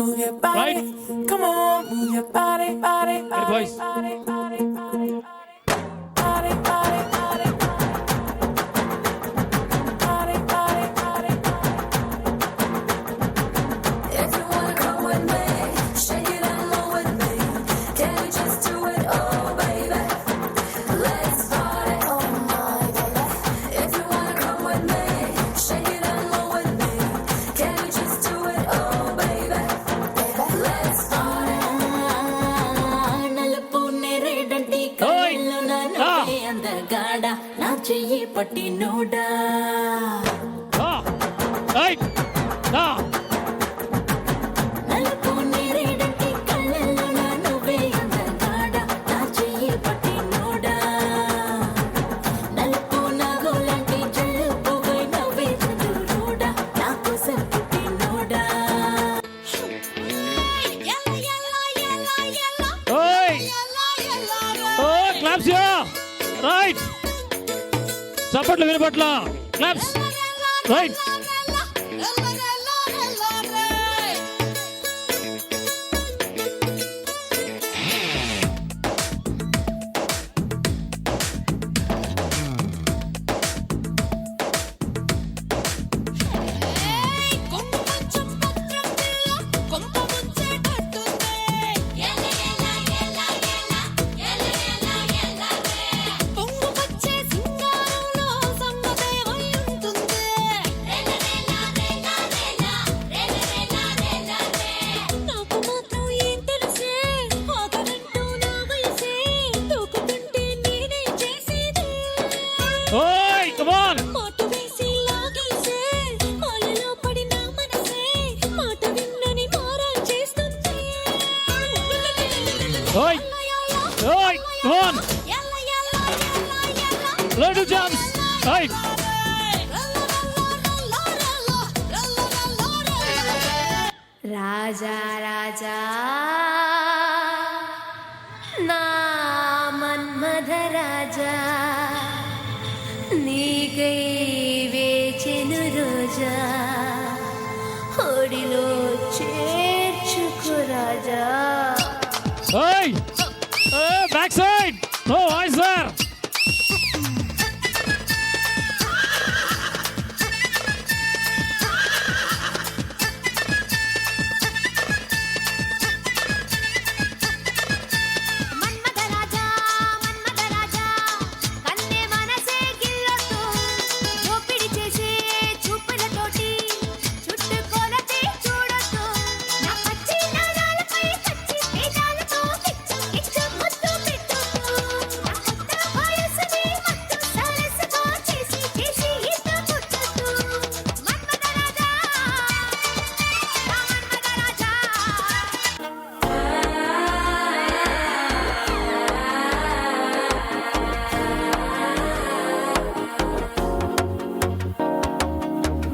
move your body. Right. Come on, move your body, body, body, hey boys. body, body, body, body, body, body, body, body, body. If you wanna come with me, shake it and roll with me. Can we just do it, oh baby? Let's party all night, baby. If you wanna come with me, shake it and roll with me. Can we just do it, oh baby? Let's party. నలుపు నేరేడంటి కళ్ళలో నా నువ్వే అందగాడ నా చెయ్యి పట్టి NUDA Hey. నలుపు నేరేడంటి కళ్ళలో నా నువ్వే అందగాడ నా చెయ్యి పట్టి నోడా నలుపు నాగులాంటి జల్లుపువై నవ్వే చంద్రుడా నా కోసం పుట్టి NUDA Hey. Oh, claps here. Right. చప్పట్లు వినపట్ల క్లాప్స్ రైట్ ఓయ్ కమ్ ఆన్ ఓయ్ ఓయ్ come on little jumps right రాజా రాజా నా మన్మథ రాజా నీకై వేచెను రోజా ఒడిలో చేర్చుకు రాజా hey back side no eyes there Manmatha రాజా కన్నే మనసే గిల్లొట్టు దోపిడి చేసే చూపులతోటి చుట్టుకొలతే చూడొద్దు నా పచ్చి నారాలపై పచ్చి పేదాలతో కిచ్చు ముద్దు పెట్టొద్దు నా కొత్త వయసుని మత్తు సరసగా చేసి ఈత పుట్టొద్దు మన్మథ రాజా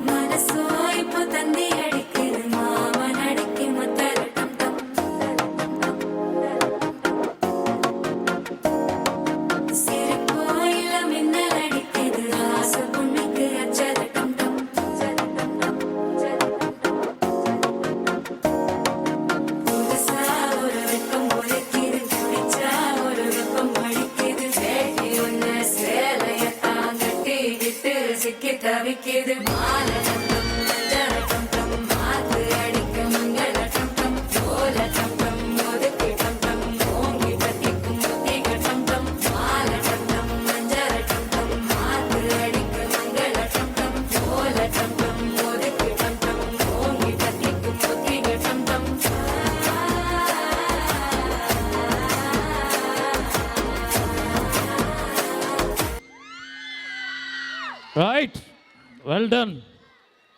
மனசோ இப்போ தந்தி அடிக்குது மாமன் அடிக்கி முத்தரட்டம் சிரிப்போ இல்ல மின்னல் அடிக்குது ஆசை பொண்ணுக்கு அச்சதட்டம் புதுசா ஒரு வெப்பம் ஒலிக்குது பிடிச்சா ஒரு வெப்பம் அடிக்குது சேட்டி ஒண்ணு சேலையத்தான் கட்டிக்கிட்டு சிக்கி தவிக்குது மாலை சத்தம் மஞ்சள் டம் மாத்து அடிக்க மங்கள டம் சோல டம் ஒதுக்கு டம் ஓங்கி கத்திக்கும் முத்திக டம் மாலை சத்தம் மஞ்சள் டம் மாத்து அடிக்க மங்கள டம் சோல டம் ஒதுக்கு டம் ஓங்கி கத்திக்கும் முத்திக டம் right well done